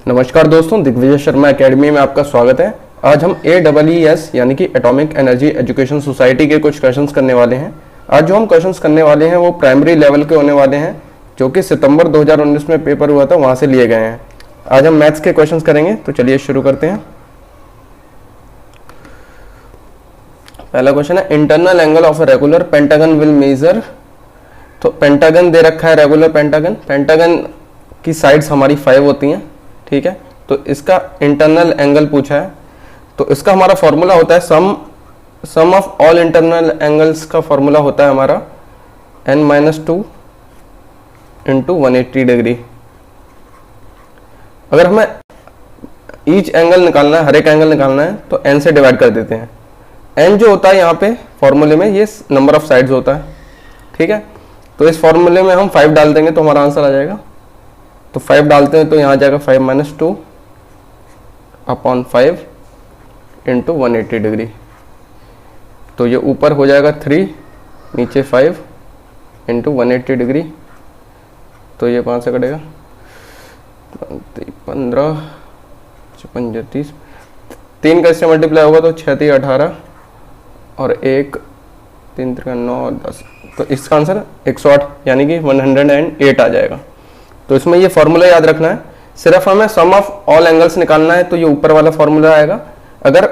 नमस्कार दोस्तों, दिग्विजय शर्मा एकेडमी में आपका स्वागत है। आज हम AEES यानी कि एटॉमिक एनर्जी एजुकेशन सोसाइटी के कुछ क्वेश्चंस करने वाले हैं। आज जो हम क्वेश्चंस करने वाले हैं वो प्राइमरी लेवल के होने वाले हैं, जो कि सितंबर 2019 में पेपर हुआ था, वहां से लिए गए हैं। आज हम मैथ्स के क्वेश्चंस करेंगे, तो चलिए शुरू करते हैं। पहला क्वेश्चन है, internal angle of a regular pentagon will measure. तो पेंटागन दे रखा है, रेगुलर पेंटागन। पेंटागन की साइड्स हमारी 5 होती हैं, ठीक है। तो इसका इंटरनल एंगल पूछा है, तो इसका हमारा फॉर्मूला होता है सम ऑफ ऑल इंटरनल एंगल्स का फॉर्मूला होता है हमारा n-2 इंटू 180 डिग्री। अगर हमें ईच एंगल निकालना है, हर एक एंगल निकालना है, तो n से डिवाइड कर देते हैं। n जो होता है यहाँ पे फॉर्मूले में, ये नंबर ऑफ साइड्स होता है, ठीक है। तो इस फॉर्मूले में हम 5 डाल देंगे तो हमारा आंसर आ जाएगा। तो 5 डालते हैं तो यहाँ आ जाएगा 5 - 2 अपॉन 5 इंटू 180 डिग्री। तो ये ऊपर हो जाएगा 3, नीचे 5 इंटू 180 डिग्री। तो ये 5 से कटेगा 15, 55, 30, 3 का इससे मल्टीप्लाई होगा तो 6 × 18 और 1 3 × 9 और 10। तो इसका आंसर 108 यानी कि 108 आ जाएगा। तो इसमें ये फॉर्मूला याद रखना है। सिर्फ हमें सम ऑफ ऑल एंगल्स निकालना है तो ये ऊपर वाला फॉर्मूला आएगा। अगर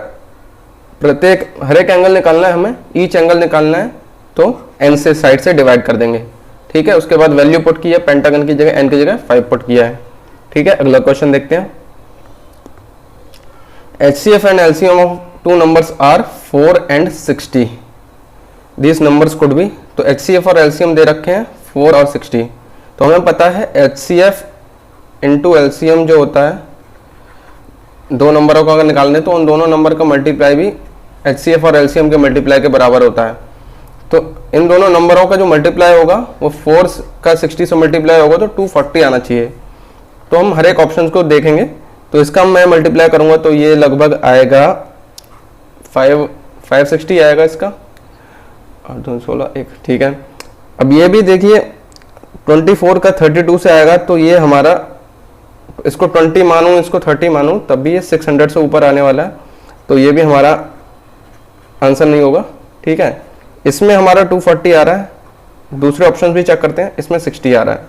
हर एक एंगल निकालना है, हमें ईच एंगल निकालना है, तो n से साइड से डिवाइड कर देंगे, ठीक है। उसके बाद वैल्यू पुट की है, पेंटागन की जगह n की जगह 5 पुट किया है, ठीक है। अगला क्वेश्चन देखते हैं। HCF and LCM of 2 numbers are 4 and 60। This numbers could be. तो HCF और LCM दे रखे हैं 4 और 60। तो हमें पता है HCF इंटू LCM जो होता है, दो नंबरों का अगर निकालने तो उन दोनों नंबर का मल्टीप्लाई भी HCF और LCM के मल्टीप्लाई के बराबर होता है। तो इन दोनों नंबरों का जो मल्टीप्लाई होगा वो 4 का 60 से मल्टीप्लाई होगा तो 240 आना चाहिए। तो हम हर एक ऑप्शन को देखेंगे। तो इसका मैं मल्टीप्लाई करूंगा तो ये लगभग आएगा 560 आएगा इसका, और 216 1, ठीक है। अब ये भी देखिए 24 का 32 से आएगा, तो ये हमारा, इसको 20 मानूं, इसको 30 मानूं, तब भी ये 600 से ऊपर आने वाला है। तो ये भी हमारा आंसर नहीं होगा, ठीक है। इसमें हमारा 240 आ रहा है। दूसरे ऑप्शन भी चेक करते हैं, इसमें 60 आ रहा है।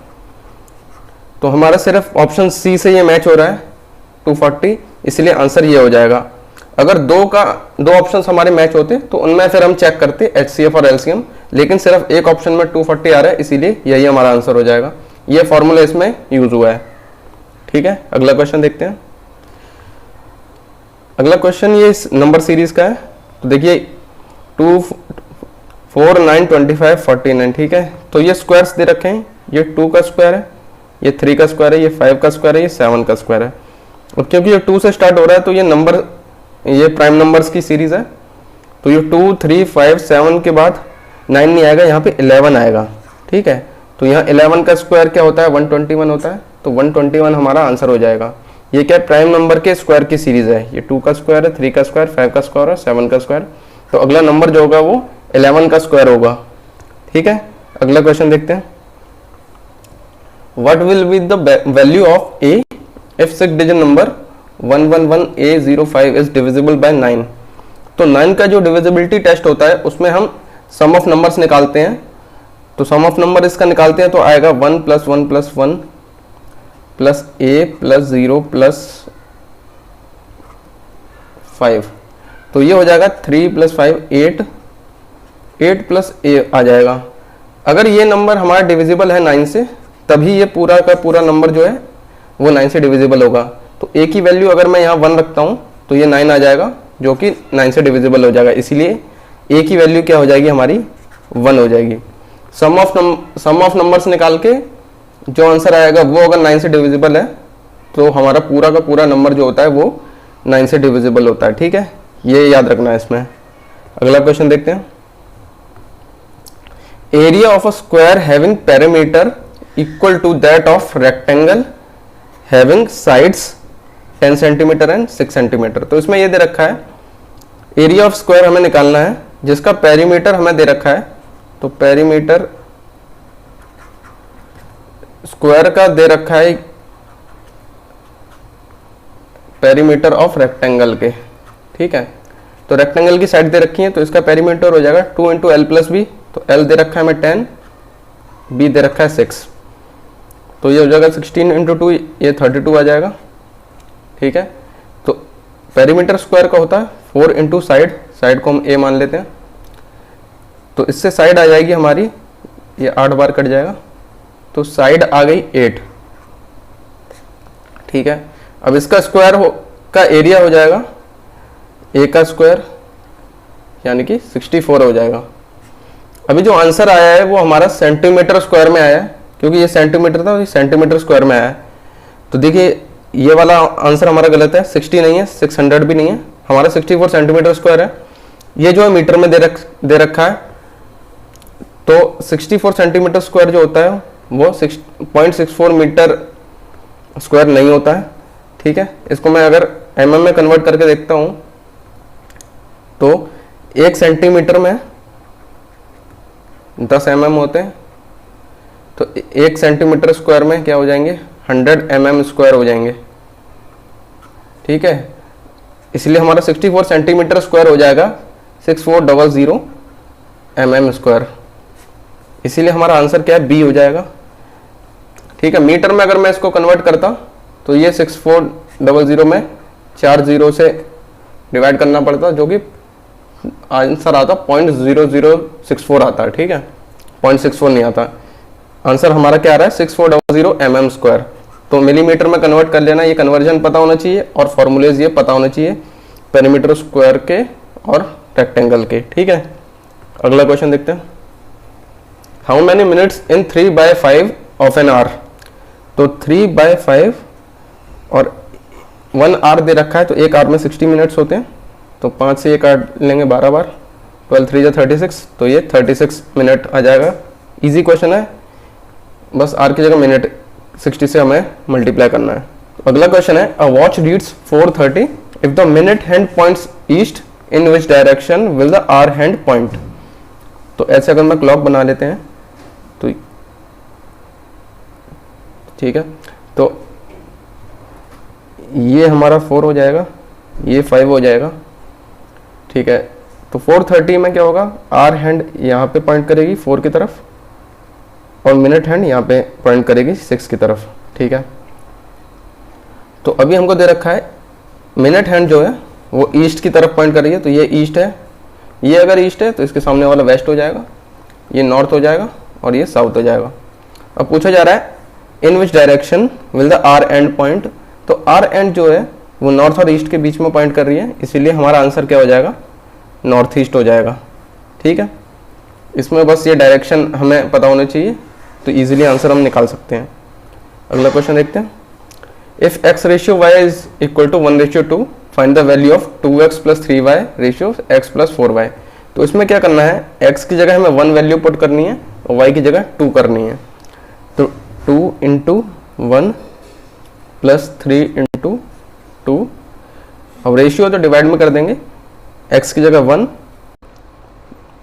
तो हमारा सिर्फ ऑप्शन सी से ये मैच हो रहा है 240, इसलिए आंसर ये हो जाएगा। अगर दो ऑप्शंस हमारे मैच होते तो उनमें फिर हम चेक करते HCF और LCM, लेकिन सिर्फ एक ऑप्शन में 240 आ रहा है, इसीलिए यही हमारा आंसर हो जाएगा। ये फॉर्मूला इसमें यूज हुआ है, ठीक है। अगला क्वेश्चन देखते हैं। अगला क्वेश्चन ये नंबर सीरीज का है। तो देखिए 2 4 9 25 49, ठीक है। तो ये स्क्वायर्स दे रखे हैं, ये 2 का स्क्वायर है, ये 3 का स्क्वायर है, ये 5 का स्क्वायर है, ये 7 का स्क्वायर है। और क्योंकि ये 2 से स्टार्ट हो रहा है तो ये प्राइम नंबर्स की सीरीज है। तो ये 2 3 5 7 के बाद 9 नहीं आएगा, यहाँ पे 11 आएगा, ठीक है। तो यहाँ 11 का स्क्वायर क्या होता है, 121 होता है। तो 121 हमारा आंसर हो जाएगा। ये क्या, प्राइम नंबर के स्क्वायर की सीरीज है। ये 2 का स्क्वायर है, 3 का स्क्वायर, 5 का स्क्वायर और 7 का स्क्वायर। तो अगला नंबर जो होगा वो 11 का स्क्वायर होगा, ठीक है। अगला क्वेश्चन देखते हैं। What will be the value of A if 6 digit number 111A05 is divisible by 9। तो 9 का जो डिविजिबिलिटी टेस्ट होता है उसमें हम सम ऑफ नंबर्स निकालते हैं। तो सम ऑफ नंबर इसका निकालते हैं तो आएगा 1 + 1 + 1 प्लस A + 0 + 5। तो ये हो जाएगा 3 + 5 8, 8 + A आ जाएगा। अगर ये नंबर हमारा डिविजिबल है 9 से, तभी ये पूरा का पूरा नंबर जो है वो 9 से डिविजिबल होगा। तो A की वैल्यू अगर मैं यहाँ 1 रखता हूँ तो ये 9 आ जाएगा, जो कि 9 से डिविजिबल हो जाएगा। इसीलिए A की वैल्यू क्या हो जाएगी हमारी, 1 हो जाएगी। सम ऑफ नंबर्स निकाल के जो आंसर आएगा वो अगर 9 से डिविजिबल है तो हमारा पूरा का पूरा नंबर जो होता है वो 9 से डिविजिबल होता है, ठीक है। ये याद रखना है इसमें। अगला क्वेश्चन देखते हैं। Area of a square having perimeter equal to that of rectangle having sides 10 centimetre and 6 centimetre. तो इसमें ये दे रखा है एरिया ऑफ स्क्वायर हमें निकालना है, जिसका पेरीमीटर हमें दे रखा है। तो पेरीमीटर स्क्वायर का दे रखा है पेरीमीटर ऑफ रेक्टेंगल के, ठीक है। तो रेक्टेंगल की साइड दे रखी है तो इसका पेरीमीटर हो जाएगा 2 इंटू एल प्लस बी। तो एल दे रखा है हमें 10, बी दे रखा है 6, तो ये हो जाएगा 16 इंटू 2, ये 32 आ जाएगा, ठीक है। तो पेरीमीटर स्क्वायर का होता है 4 इंटू साइड, साइड को हम ए मान लेते हैं, तो इससे साइड आ जाएगी हमारी, ये 8 बार कट जाएगा, तो साइड आ गई 8, ठीक है। अब इसका स्क्वायर का एरिया हो जाएगा ए का स्क्वायर, यानी कि 64 हो जाएगा। अभी जो आंसर आया है वो हमारा सेंटीमीटर स्क्वायर में आया है, क्योंकि ये सेंटीमीटर था, ये सेंटीमीटर स्क्वायर में आया है। तो देखिए ये वाला आंसर हमारा गलत है, 60 नहीं है, 600 भी नहीं है, हमारा 64 सेंटीमीटर स्क्वायर है। ये जो है मीटर में दे रखा है, तो 64 सेंटीमीटर स्क्वायर जो होता है वो 0.64 मीटर स्क्वायर नहीं होता है, ठीक है। इसको मैं अगर mm में कन्वर्ट करके देखता हूं तो 1 सेंटीमीटर में 10 mm होते हैं, तो 1 सेंटीमीटर स्क्वायर में क्या हो जाएंगे, 100 mm स्क्वायर हो जाएंगे, ठीक है। इसलिए हमारा 64 सेंटीमीटर स्क्वायर हो जाएगा 6400 mm स्क्वायर, इसीलिए हमारा आंसर क्या है, बी हो जाएगा, ठीक है। मीटर में अगर मैं इसको कन्वर्ट करता तो ये 6400 में 4 0 से डिवाइड करना पड़ता, जो कि आंसर आता 0.0064 आता है, ठीक है, 0.64 नहीं आता। आंसर हमारा क्या आ रहा है, 6400 mm स्क्वायर। तो मिलीमीटर में कन्वर्ट कर लेना, ये कन्वर्जन पता होना चाहिए और फॉर्मूलेज ये पता होना चाहिए पेरीमीटर स्क्वायर के और रेक्टेंगल के, ठीक है। अगला क्वेश्चन देखते हैं, how many minutes in 3/5 of an hour. तो 3/5 और 1 आवर दे रखा है, तो 1 आवर में 60 मिनट्स होते हैं, तो 5 से 1 काट लेंगे 12 बार, 12 3 जा 36, तो ये 36 मिनट आ जाएगा। इजी क्वेश्चन है, बस आर की जगह मिनट 60 से हमें मल्टीप्लाई करना है। अगला क्वेश्चन है, a watch reads 4:30 if the minute hand points east, in which direction will the hour hand point. तो ऐसे अगर मैं क्लॉक बना लेते हैं तो ठीक है, तो ये हमारा 4 हो जाएगा, ये 5 हो जाएगा, ठीक है। तो 4:30 में क्या होगा, आर हैंड यहाँ पे पॉइंट करेगी 4 की तरफ और मिनट हैंड यहाँ पे पॉइंट करेगी 6 की तरफ, ठीक है। तो अभी हमको दे रखा है मिनट हैंड जो है वो ईस्ट की तरफ पॉइंट कर रही है, तो ये ईस्ट है, ये अगर ईस्ट है तो इसके सामने वाला वेस्ट हो जाएगा, ये नॉर्थ हो जाएगा और ये साउथ हो जाएगा। अब पूछा जा रहा है in which direction will the R end point. तो आर एंड जो है वो नॉर्थ और ईस्ट के बीच में पॉइंट कर रही है, इसीलिए हमारा आंसर क्या हो जाएगा, नॉर्थ ईस्ट हो जाएगा, ठीक है। इसमें बस ये डायरेक्शन हमें पता होना चाहिए, तो इजीली आंसर हम निकाल सकते हैं। अगला क्वेश्चन देखते हैं, if x ratio y is equal to 1:2 find the value of 2x + 3y ratio x + 4y। तो इसमें क्या करना है, x की जगह हमें 1 वैल्यू पुट करनी है और y की जगह 2 करनी है। तो 2 × 1 + 3 × 2, अब रेशियो तो डिवाइड में कर देंगे, x की जगह 1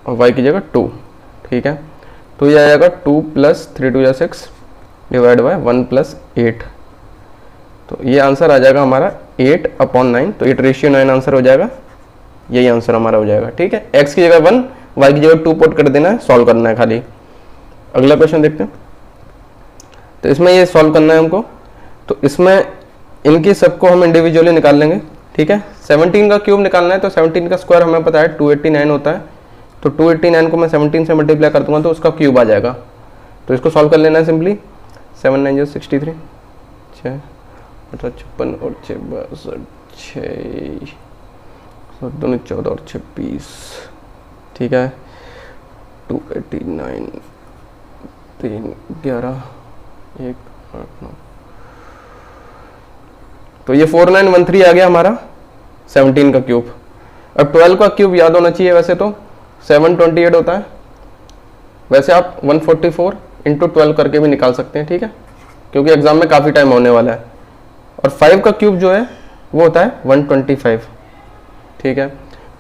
और y की जगह 2, ठीक है। तो ये आ जाएगा 2 + 3 2 6 डिवाइड बाय 1 + 8, तो ये आंसर आ जाएगा हमारा 8/9, तो 8:9 आंसर हो जाएगा, यही आंसर हमारा हो जाएगा, ठीक है। x की जगह 1, y की जगह 2 पुट कर देना है, सॉल्व करना है खाली। अगला क्वेश्चन देखते हैं, तो इसमें ये सॉल्व करना है हमको, तो इसमें इनकी सबको हम इंडिविजुअली निकाल लेंगे, ठीक है। 17 का क्यूब निकालना है, तो 17 का स्क्वायर हमें पता है 289 होता है, तो 289 को मैं 17 से मल्टीप्लाई कर दूंगा तो उसका क्यूब आ जाएगा। तो इसको सॉल्व कर लेना है सिंपली, 7 9 63, 6 56 और 6 6 2 14 और 26, ठीक है। 289 3 11 1 8 9, तो ये 4913 आ गया हमारा 17 का क्यूब। अब 12 का क्यूब याद होना चाहिए, वैसे तो 728 होता है, वैसे आप 144 × 12 करके भी निकाल सकते हैं, ठीक है, क्योंकि एग्जाम में काफ़ी टाइम होने वाला है। और 5 का क्यूब जो है वो होता है 125, ठीक है।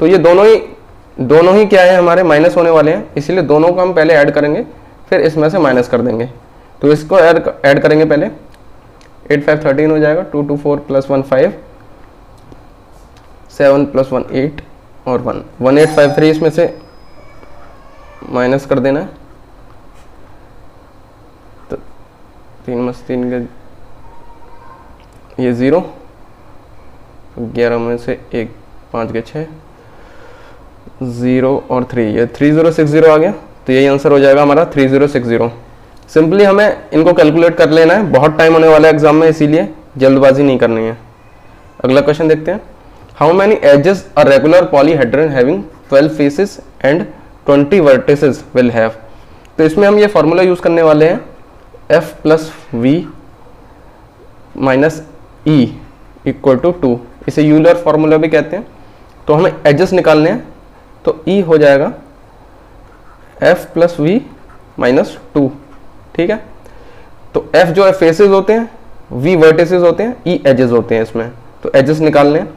तो ये दोनों ही क्या है, हमारे माइनस होने वाले हैं, इसीलिए दोनों को हम पहले ऐड करेंगे, फिर इसमें से माइनस कर देंगे। तो इसको ऐड करेंगे पहले, 8 5 13 हो जाएगा, 2 2 4 + 1 5, 7 + 1 8 और 1 1853 इसमें से माइनस कर देना है, तो 3 में 3 के ये 0, 11 में से 1 5 के 6 0 और 3, ये 3060 आ गया। तो यही आंसर हो जाएगा हमारा 3060। सिंपली हमें इनको कैलकुलेट कर लेना है, बहुत टाइम होने वाला है एग्जाम में, इसीलिए जल्दबाजी नहीं करनी है। अगला क्वेश्चन देखते हैं। How many edges a regular polyhedron having 12 faces and 20 vertices will have. तो इसमें हम ये फॉर्मूला यूज करने वाले हैं F + V - E = 2। इसे यूलर फॉर्मूला भी कहते हैं। तो हमें एजेस निकालने हैं, तो E हो जाएगा F + V - 2। ठीक है, तो F जो है फेसेस होते हैं, V वर्टिसेस होते हैं, E एजेस होते हैं इसमें। तो एजेस निकालने हैं,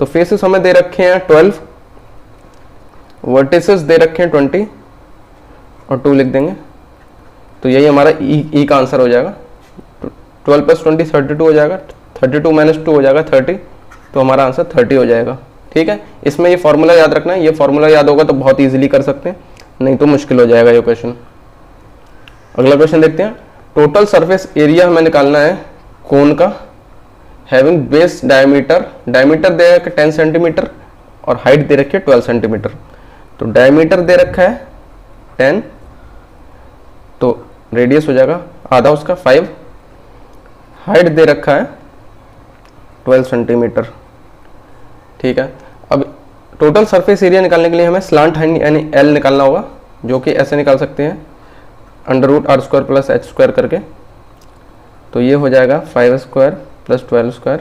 तो फेसेस हमें दे रखे हैं 12, वर्टिसेस दे रखे हैं 20 और 2 लिख देंगे। तो यही हमारा E का आंसर हो जाएगा। 12 + 20 32 हो जाएगा, 32 - 2 हो जाएगा 30। तो हमारा आंसर 30 हो जाएगा। ठीक है, इसमें ये फॉर्मूला याद रखना है, ये फॉर्मूला याद होगा तो बहुत इजीली कर सकते हैं, नहीं तो मुश्किल हो जाएगा ये क्वेश्चन। अगला क्वेश्चन देखते हैं। टोटल सरफेस एरिया हमें निकालना है कोन का, हैविंग बेस डायमीटर दे रखा है 10 सेंटीमीटर और हाइट दे रखी है 12 सेंटीमीटर। तो डायमीटर दे रखा है 10, तो रेडियस हो जाएगा आधा उसका 5, हाइट दे रखा है 12 सेंटीमीटर। ठीक है, अब टोटल सरफेस एरिया निकालने के लिए हमें स्लांट यानी L निकालना होगा, जो कि ऐसे निकाल सकते हैं √r² + h² करके। तो ये हो जाएगा 5² + 12²,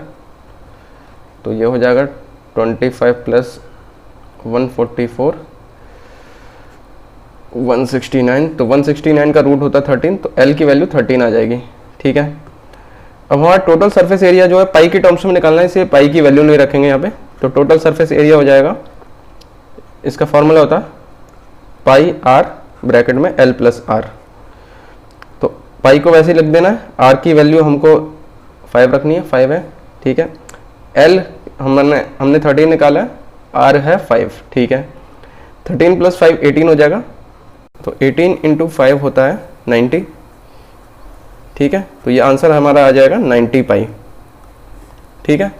तो ये हो जाएगा 25 + 144 169। तो 169 का रूट होता है 13, तो L की वैल्यू 13 आ जाएगी। ठीक है, अब हमारा टोटल सरफेस एरिया जो है पाई के टर्म्स में निकालना है, इसे पाई की वैल्यू नहीं रखेंगे यहाँ पे। तो टोटल सरफेस एरिया हो जाएगा, इसका फॉर्मूला होता है πr ब्रैकेट में L + R। तो पाई को वैसे ही लिख देना है, R की वैल्यू हमको 5 रखनी है, 5 है। ठीक है, L हमने 13 निकाला है, R है 5। ठीक है, 13 + 5 18 हो जाएगा, तो 18 × 5 होता है 90। ठीक है, तो ये आंसर हमारा आ जाएगा 90 पाई। ठीक है,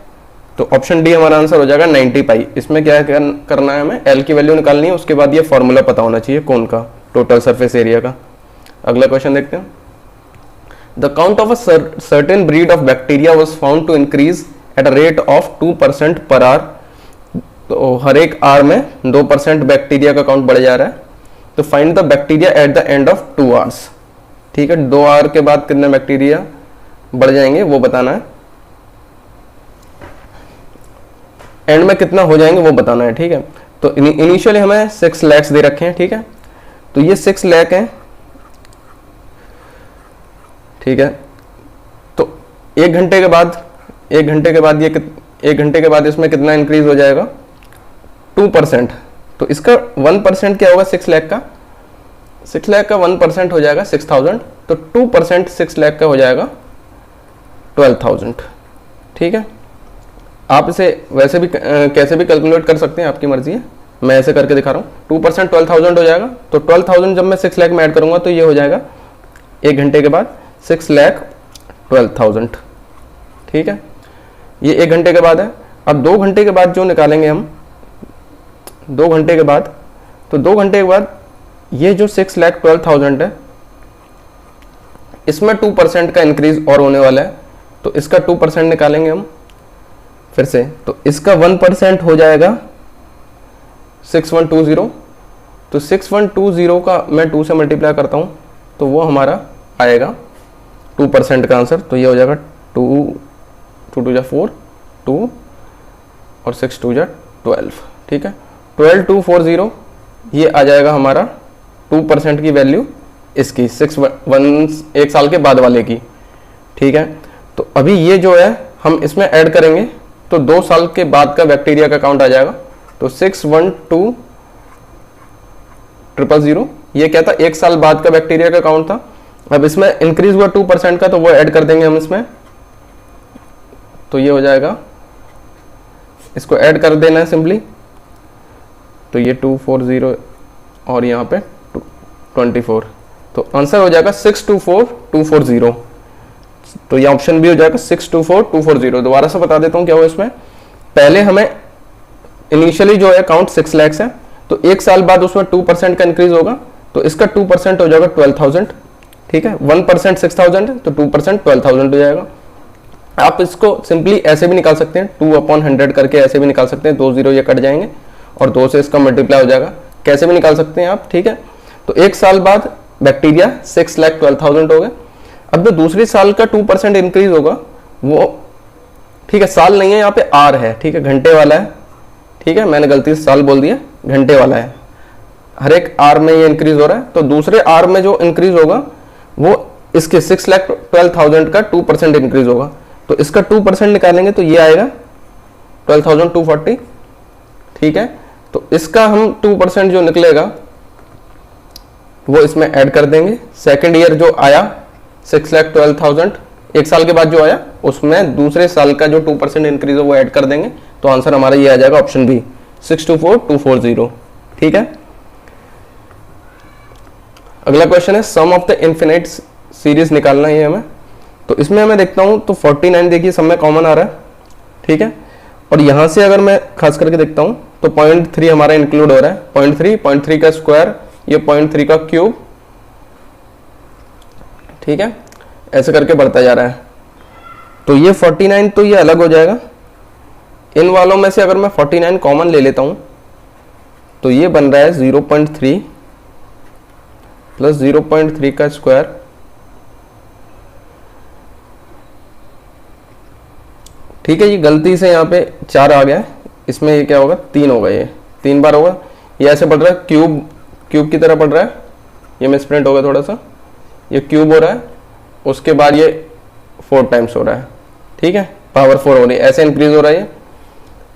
तो ऑप्शन डी हमारा आंसर हो जाएगा 90 पाई। इसमें क्या करना है, हमें L की वैल्यू निकालनी है, उसके बाद ये फॉर्मूला पता होना चाहिए कौन का, टोटल सरफेस एरिया का। अगला क्वेश्चन देखते हैं। The count of a certain breed of bacteria was found to increase at a rate of 2% per our. तो हर एक आवर में 2% बैक्टीरिया का काउंट बढ़ जा रहा है। तो find the bacteria at the end of 2 hours. ठीक है, 2 आवर के बाद कितने बैक्टीरिया बढ़ जाएंगे वो बताना है, एंड में कितना हो जाएंगे वो बताना है। ठीक है, तो इनिशियली हमें 6 लाख दे रखे हैं। ठीक है, तो ये 6 लाख हैं। ठीक है, तो 1 घंटे के बाद ये 1 घंटे के बाद इसमें कितना इंक्रीज हो जाएगा, 2%। तो इसका 1% क्या होगा 6 लाख का, 6 लाख का 1% हो जाएगा 6000। तो 2% 6 लाख का हो जाएगा 12000। ठीक है, आप इसे वैसे भी कैसे भी कैलकुलेट कर सकते हैं, आपकी मर्जी है, मैं ऐसे करके दिखा रहा हूँ। 2% 12000 हो जाएगा, तो 12000 जब मैं 6 लाख में ऐड करूंगा तो ये हो जाएगा 1 घंटे के बाद 6,12,000। ठीक है, ये 1 घंटे के बाद है। अब 2 घंटे के बाद जो निकालेंगे हम, 2 घंटे के बाद, तो 2 घंटे के बाद ये जो 6,12,000 है, इसमें 2% का इंक्रीज और होने वाला है। तो इसका 2% निकालेंगे हम फिर से, तो इसका 1% हो जाएगा 6120। तो 6120 का मैं 2 से मल्टीप्लाई करता हूँ तो वो हमारा आएगा 2% का आंसर। तो ये हो जाएगा 2 2 4 2 और 6 2 12। ठीक है, 12240 ये आ जाएगा हमारा 2% की वैल्यू इसकी 1 साल के बाद वाले की। ठीक है, तो अभी ये जो है हम इसमें ऐड करेंगे तो 2 साल के बाद का बैक्टीरिया का काउंट आ जाएगा। तो 612000 ये क्या था, 1 साल बाद का बैक्टीरिया का काउंट था। अब इसमें इंक्रीज हुआ 2% का, तो वो ऐड कर देंगे हम इसमें। तो ये हो जाएगा इसको ऐड कर देना है सिंपली, तो ये 240 और यहाँ पे 24, तो आंसर हो जाएगा 624240। तो ये ऑप्शन भी हो जाएगा 624240। दोबारा से बता देता हूँ क्या हुआ इसमें। पहले हमें इनिशियली जो है अकाउंट 6 लाख है, तो एक साल बाद उसमें 2% का इंक्रीज होगा, तो इसका 2% हो जाएगा 12,000। ठीक है, 1% 6,000 है, तो 2% 12,000 हो जाएगा। आप इसको सिंपली ऐसे भी निकाल सकते हैं, 2/100 करके ऐसे भी निकाल सकते हैं, 2 0 ये कट जाएंगे और 2 से इसका मल्टीप्लाई हो जाएगा, कैसे भी निकाल सकते हैं आप। ठीक है, तो एक साल बाद बैक्टीरिया 6,12,000 हो गए। अब जो दूसरी साल का 2% इंक्रीज होगा वो, ठीक है, साल नहीं है यहाँ पे आर है, ठीक है, घंटे वाला है। ठीक है, मैंने गलती से साल बोल दिया, घंटे वाला है। हर एक आर में ये इंक्रीज हो रहा है, तो दूसरे आर में जो इंक्रीज होगा वो इसके 6,12,000 का 2% इंक्रीज होगा, तो इसका 2% निकालेंगे तो ये आएगा 12,240। ठीक है, तो इसका हम 2% जो निकलेगा वो इसमें ऐड कर देंगे। सेकेंड ईयर जो आया 6,12,000, एक साल के बाद जो आया उसमें दूसरे साल का जो 2% इंक्रीज है वो ऐड कर देंगे, तो आंसर हमारा ये आ जाएगा ऑप्शन बी 624240। ठीक है, अगला क्वेश्चन है सम ऑफ द इनफिनिट सीरीज निकालना है हमें। तो इसमें मैं देखता हूं तो 49 देखिए सब में कॉमन आ रहा है। ठीक है, और यहां से अगर मैं खास करके देखता हूं तो 0.3 हमारा इंक्लूड हो रहा है, 0.3 का स्क्वायर, ये 0.3 का क्यूब। ठीक है, ऐसे करके बढ़ता जा रहा है, तो ये 49 तो ये अलग हो जाएगा। इन वालों में से अगर मैं 49 कॉमन ले लेता हूं तो ये बन रहा है 0.3 प्लस 0.3 का स्क्वायर, ठीक है, ये गलती से यहाँ पे 4 आ गया है, इसमें ये क्या होगा 3 होगा, ये 3 बार होगा, ये ऐसे बढ़ रहा है, क्यूब की तरह बढ़ रहा है, ये मिसप्रिंट होगा थोड़ा सा, ये क्यूब हो रहा है, उसके बाद ये 4 टाइम्स हो रहा है। ठीक है, पावर 4 हो रही है, ऐसे इंक्रीज हो रहा है।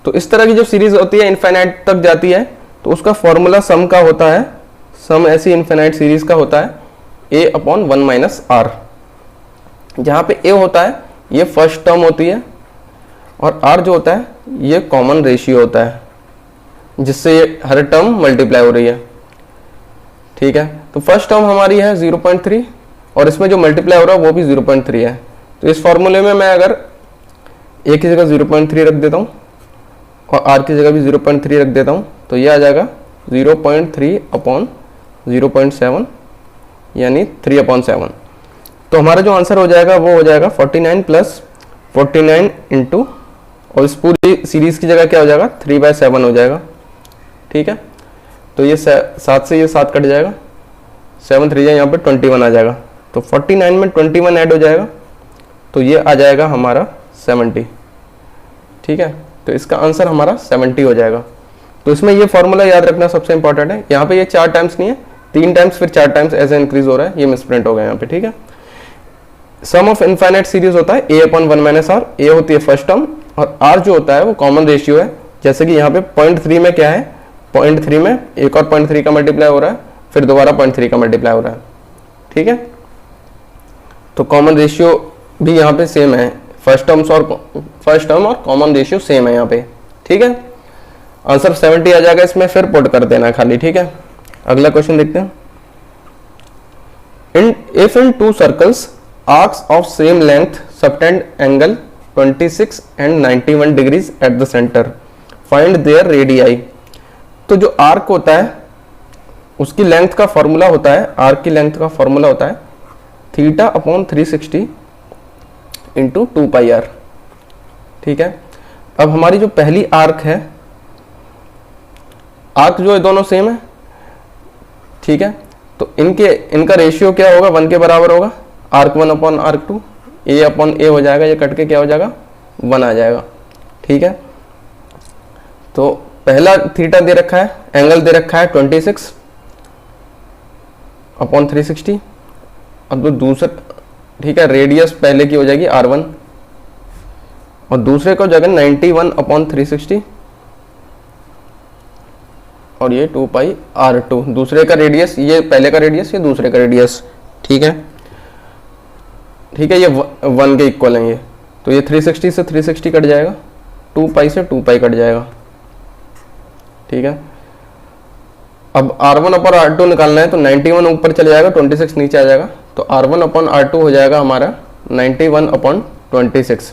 तो इस तरह की जो सीरीज होती है इनफाइनाइट तक जाती है, तो उसका फॉर्मूला सम का होता है, सम ऐसी इनफाइनाइट सीरीज का होता है a/1 - r, जहां पे a होता है ये फर्स्ट टर्म होती है और r जो होता है ये कॉमन रेशियो होता है, जिससे ये हर टर्म मल्टीप्लाई हो रही है। ठीक है, तो फर्स्ट टर्म हमारी है 0.3 और इसमें जो मल्टीप्लाई हो रहा है वो भी 0.3 है। तो इस फॉर्मूले में मैं अगर a की जगह 0.3 रख देता हूँ और r की जगह भी 0.3 रख देता हूँ, तो ये आ जाएगा 0.3/0.7 यानी 3/7। तो हमारा जो आंसर हो जाएगा वो हो जाएगा 49 प्लस 49 इंटू, और इस पूरी सीरीज की जगह क्या हो जाएगा 3/7 हो जाएगा। ठीक है, तो ये 7 से ये 7 कट जाएगा, 7 3 यहाँ पे 21 आ जाएगा, तो 49 में 21 ऐड हो जाएगा, तो ये आ जाएगा हमारा 70। ठीक है, तो इसका आंसर हमारा 70 हो जाएगा। तो इसमें ये फॉर्मूला याद रखना सबसे इंपॉर्टेंट है, यहाँ पे ये 4 टाइम्स नहीं है, 3 टाइम्स फिर 4 टाइम्स ऐसे इंक्रीज हो रहा है, ये मिसप्रिंट हो गया यहाँ पे। ठीक है, सम ऑफ इनफाइनाइट सीरीज होता है a/1 - r, a होती है फर्स्ट टर्म और r जो होता है वो कॉमन रेशियो है। जैसे कि यहाँ पे 0.3 में क्या है, 0.3 में एक और 0.3 का मल्टीप्लाई हो रहा है, फिर दोबारा 0.3 का मल्टीप्लाई हो रहा है। ठीक है, तो कॉमन रेशियो भी यहाँ पे सेम है, फर्स्ट टर्म और कॉमन रेशियो सेम है यहाँ पे। ठीक है, आंसर 70 आ जाएगा, इसमें फिर पुट कर देना खाली। ठीक है, अगला क्वेश्चन देखते हैं। If in 2 circles arcs of same length subtend angle 26 and 91 degrees at the centre, find there radii. तो जो आर्क होता है उसकी लेंथ का फॉर्मूला होता है, आर्क की लेंथ का फॉर्मूला होता है θ/360 इंटू 2πr। ठीक है, अब हमारी जो पहली आर्क है, आर्क जो है दोनों सेम है। ठीक है, तो इनका रेशियो क्या होगा, 1 के बराबर होगा, आर्क 1/आर्क 2, a/a हो जाएगा, ये कट के क्या हो जाएगा 1 आ जाएगा। ठीक है, तो पहला थीटा दे रखा है, एंगल दे रखा है 26/360, अब तो दूसरा, ठीक है, रेडियस पहले की हो जाएगी r1 और दूसरे को जगह 91/360 और ये 2πr2, दूसरे का रेडियस, ये पहले का रेडियस, ये दूसरे का रेडियस। ठीक है, ठीक है, ये 1 के इक्वल है ये, तो ये 360 से 360 कट जाएगा, 2 पाई से 2 पाई कट जाएगा, ठीक है। अब R1 अपॉन R2 निकालना है तो 91 ऊपर चले जाएगा, 26 नीचे आ जाएगा, तो R1 अपॉन R2 हो जाएगा हमारा 91 अपॉन 26।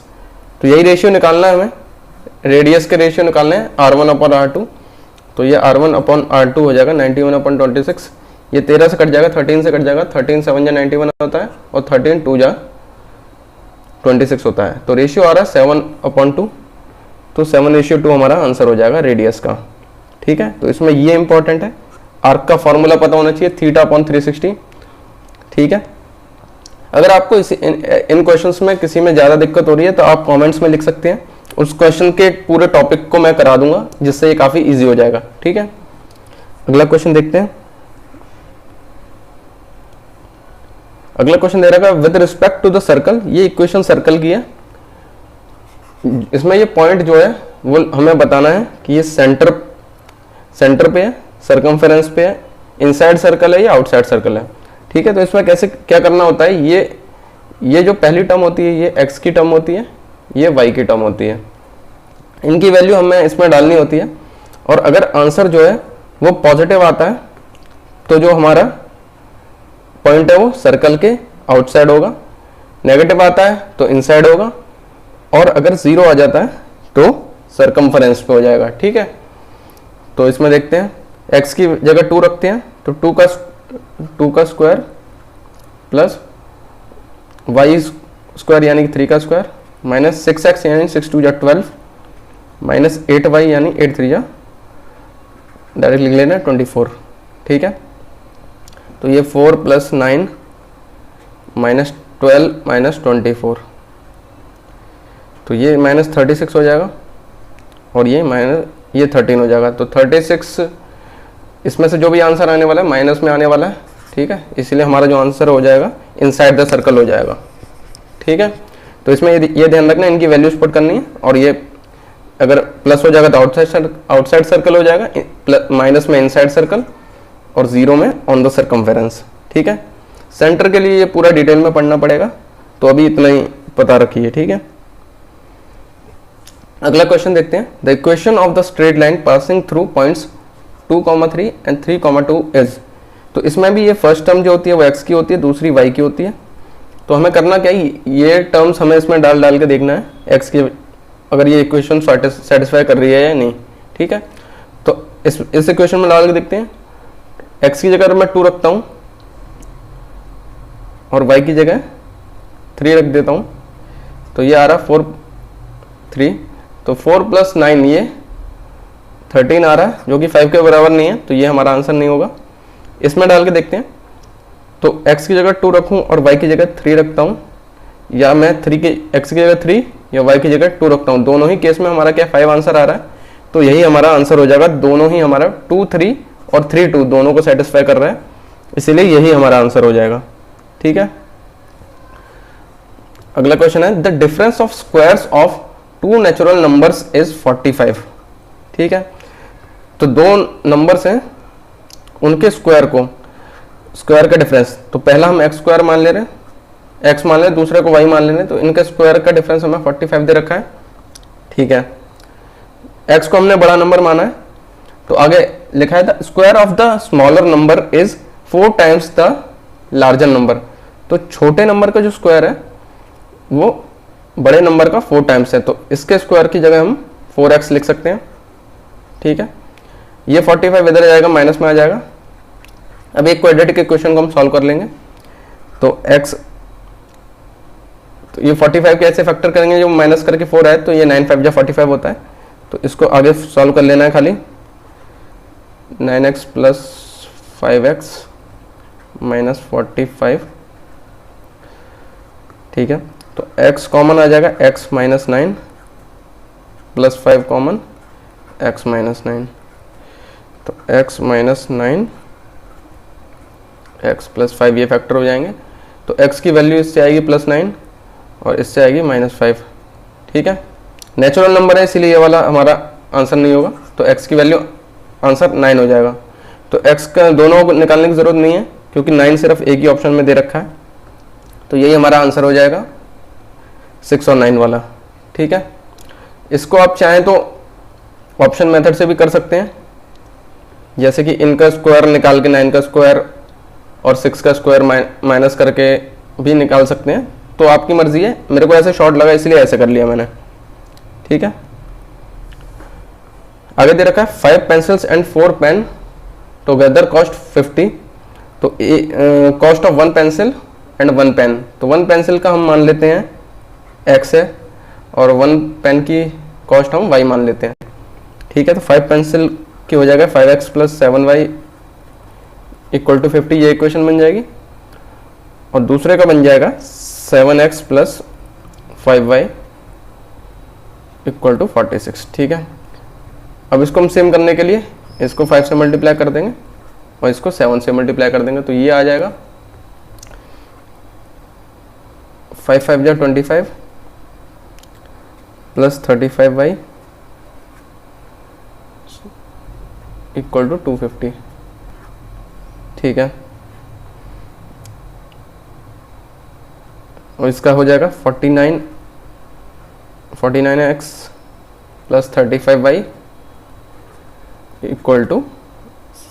तो यही रेशियो निकालना है हमें, रेडियस के रेशियो निकालने हैं R1 अपॉन R2। तो ये R1 अपॉन R2 हो जाएगा 91 अपॉन 26, ये 13 से कट जाएगा, 13 से कट जाएगा, 13 7 जा 91 होता है और 13 2 जा 26 होता है। तो रेशियो आ रहा है 7 अपॉन 2, तो 7:2 हमारा आंसर हो जाएगा रेडियस का, ठीक है। तो इसमें ये इंपॉर्टेंट है, आर्क का फॉर्मूला पता होना चाहिए, थीटा अपॉन 360, ठीक है। अगर आपको इन क्वेश्चंस में किसी में ज़्यादा दिक्कत हो रही है तो आप कमेंट्स में लिख सकते हैं, उस क्वेश्चन के पूरे टॉपिक को मैं करा दूंगा, जिससे ये काफ़ी इजी हो जाएगा, ठीक है। अगला क्वेश्चन देखते हैं। अगला क्वेश्चन दे रहा है with respect to the circle, ये इक्वेशन सर्कल की है। इसमें ये पॉइंट जो है वो हमें बताना है कि ये सेंटर पे है, सरकमफेरेंस पे है, इनसाइड सर्कल है या आउटसाइड सर्कल है, ठीक है। तो इसमें कैसे क्या करना होता है, ये जो पहली टर्म होती है ये x की टर्म होती है, ये y की टर्म होती है, इनकी वैल्यू हमें इसमें डालनी होती है। और अगर आंसर जो है वो पॉजिटिव आता है तो जो हमारा पॉइंट है वो सर्कल के आउटसाइड होगा, नेगेटिव आता है तो इनसाइड होगा, और अगर 0 आ जाता है तो सरकमफेरेंस पे हो जाएगा, ठीक है। तो इसमें देखते हैं, x की जगह 2 रखते हैं तो 2 का स्क्वायर प्लस y स्क्वायर यानी कि 3 का स्क्वायर माइनस 6x यानी 6 2 जा 12 माइनस 8y यानी 8 3 जा डायरेक्ट लिख लेना 24, ठीक है। तो ये 4 + 9 माइनस 12 माइनस 24, तो ये माइनस 36 हो जाएगा और ये माइनस ये 13 हो जाएगा। तो 36 इसमें से जो भी आंसर आने वाला है माइनस में आने वाला है, ठीक है, इसलिए हमारा जो आंसर हो जाएगा इनसाइड द सर्कल हो जाएगा, ठीक है। तो इसमें ये ध्यान रखना, इनकी वैल्यूज पुट करनी है, और ये अगर प्लस हो जाएगा तो आउटसाइड सर्कल हो जाएगा, माइनस में इनसाइड सर्कल, और 0 में ऑन द सर्कमफेरेंस, ठीक है। सेंटर के लिए ये पूरा डिटेल में पढ़ना पड़ेगा, तो अभी इतना ही पता रखिए, ठीक है। अगला क्वेश्चन देखते हैं। The equation of the straight line passing through points 2,3 and 3,2 is. तो इसमें भी ये फर्स्ट टर्म जो होती है वो x की होती है, दूसरी y की होती है। तो हमें करना क्या है, ये टर्म्स हमें इसमें डाल के देखना है x की, अगर ये इक्वेशन सेटिस्फाई कर रही है या नहीं, ठीक है। तो इस इक्वेशन में डाल के देखते हैं। x की जगह मैं 2 रखता हूँ और y की जगह 3 रख देता हूँ, तो ये आ रहा 4 3, तो 4 + 9 ये 13 आ रहा है, जो कि 5 के बराबर नहीं है, तो ये हमारा आंसर नहीं होगा। इसमें डाल के देखते हैं। तो x की जगह 2 रखूं और y की जगह 3 रखता हूं, या मैं x की जगह 3 या y की जगह 2 रखता हूं, दोनों ही केस में हमारा क्या 5 आंसर आ रहा है, तो यही हमारा आंसर हो जाएगा। दोनों ही हमारा 2 3 और 3 2 दोनों को सेटिस्फाई कर रहा है, इसीलिए यही हमारा आंसर हो जाएगा, ठीक है। अगला क्वेश्चन है the difference of squares of 2 natural numbers is 45, ठीक है। तो 2 नंबर्स हैं, उनके स्क्वायर का डिफरेंस, तो पहला हम x स्क्वायर मान ले रहे हैं, x मान ले, दूसरे को y मान ले रहे हैं, तो इनके स्क्वायर का डिफरेंस हमें 45 दे रखा है, ठीक है। x को हमने बड़ा नंबर माना है, तो आगे लिखा है the square of the smaller number is 4 times the larger number. तो छोटे नंबर का जो स्क्वायर है वो बड़े नंबर का 4 टाइम्स है, तो इसके स्क्वायर की जगह हम 4x लिख सकते हैं, ठीक है। ये 45 इधर जाएगा, माइनस में आ जाएगा। अब एक क्वाड्रेटिक इक्वेशन को हम सॉल्व कर लेंगे। तो x, तो ये 45 कैसे फैक्टर करेंगे, जो माइनस करके 4 है, तो ये 9 5 जा 45 होता है, तो इसको आगे सॉल्व कर लेना है खाली। 9x + 5x - 45, ठीक है। तो x कॉमन आ जाएगा, x - 9 + 5 कॉमन, x - 9, तो x - 9 x + 5 ये फैक्टर हो जाएंगे, तो x की वैल्यू इससे आएगी +9 और इससे आएगी -5, ठीक है। नेचुरल नंबर है इसीलिए ये वाला हमारा आंसर नहीं होगा, तो x की वैल्यू आंसर 9 हो जाएगा। तो x का दोनों को निकालने की ज़रूरत नहीं है, क्योंकि 9 सिर्फ एक ही ऑप्शन में दे रखा है, तो यही हमारा आंसर हो जाएगा 6 और 9 वाला, ठीक है। इसको आप चाहें तो ऑप्शन मेथड से भी कर सकते हैं, जैसे कि इनका स्क्वायर निकाल के 9 का स्क्वायर और 6 का स्क्वायर माइनस करके भी निकाल सकते हैं, तो आपकी मर्जी है। मेरे को ऐसे शॉर्ट लगा इसलिए ऐसे कर लिया मैंने, ठीक है। आगे दे रखा है 5 pencils and 4 pen together cost 50, तो cost of 1 pencil and 1 pen, तो 1 पेंसिल का हम मान लेते हैं x है और 1 पेन की कॉस्ट हम y मान लेते हैं, ठीक है। तो 5 पेंसिल की हो जाएगा 5x plus 7y equal to 50, ये इक्वेशन बन जाएगी। और दूसरे का बन जाएगा 7x plus 5y equal to 46, ठीक है। अब इसको हम सेम करने के लिए इसको 5 से मल्टीप्लाई कर देंगे और इसको 7 से मल्टीप्लाई कर देंगे, तो ये आ जाएगा 5 5 जा 25 प्लस 35y इक्वल टू 250, ठीक है। और इसका हो जाएगा 49x plus 35y equal to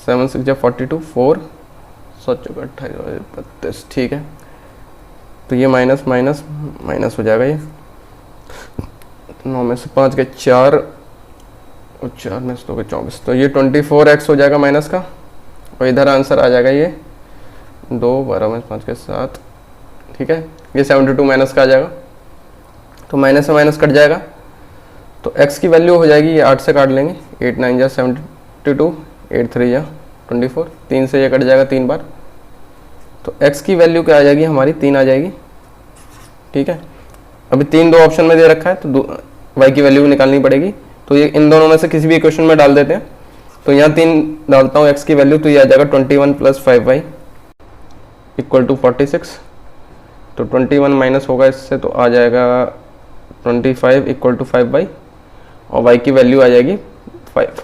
7 6 जा 42 4 7 28 32, ठीक है। तो ये माइनस माइनस माइनस हो जाएगा, ये 9 में से 5 के 4 और 4 में से 2 के 24, तो ये 24x हो जाएगा माइनस का। और इधर आंसर आ जाएगा ये 2 12 में 5 के 7, ठीक है। ये 72 माइनस का आ जाएगा, तो माइनस से माइनस कट जाएगा, तो x की वैल्यू हो जाएगी, ये 8 से काट लेंगे, 8 9 जा 72 8 3 जा 24, 3 से ये कट जाएगा 3 बार, तो x की वैल्यू क्या आ जाएगी हमारी 3 आ जाएगी, ठीक है। अभी 3 दो ऑप्शन में दे रखा है, तो y की वैल्यू निकालनी पड़ेगी, तो ये इन दोनों में से किसी भी इक्वेशन में डाल देते हैं। तो यहाँ 3 डालता हूँ x की वैल्यू, तो ये आ जाएगा 21 प्लस 5y इक्वल टू 46, तो 21 माइनस होगा इससे, तो आ जाएगा 25 इक्वल टू 5y और y की वैल्यू आ जाएगी 5,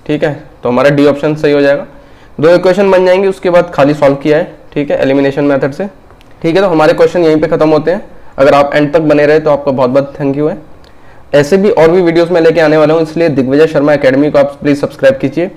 ठीक है। तो हमारा डी ऑप्शन सही हो जाएगा। 2 इक्वेशन बन जाएंगी, उसके बाद खाली सॉल्व किया है, ठीक है, एलिमिनेशन मेथड से, ठीक है। तो हमारे क्वेश्चन यहीं पे खत्म होते हैं। अगर आप एंड तक बने रहे तो आपका बहुत बहुत थैंक यू है। ऐसे भी और भी वीडियोस मैं लेके आने वाला हूँ, इसलिए दिग्विजय शर्मा एकेडमी को आप प्लीज सब्सक्राइब कीजिए।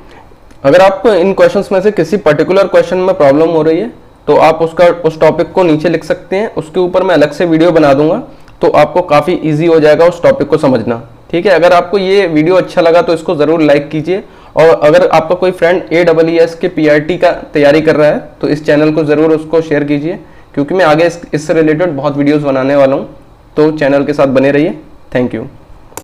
अगर आपको इन क्वेश्चंस में से किसी पर्टिकुलर क्वेश्चन में प्रॉब्लम हो रही है तो आप उस टॉपिक को नीचे लिख सकते हैं, उसके ऊपर मैं अलग से वीडियो बना दूंगा, तो आपको काफ़ी ईजी हो जाएगा उस टॉपिक को समझना, ठीक है। अगर आपको ये वीडियो अच्छा लगा तो इसको ज़रूर लाइक कीजिए, और अगर आपका कोई फ्रेंड AEES के PRT का तैयारी कर रहा है तो इस चैनल को ज़रूर उसको शेयर कीजिए, क्योंकि मैं आगे इससे रिलेटेड बहुत वीडियोज़ बनाने वाला हूँ, तो चैनल के साथ बने रहिए। Thank you.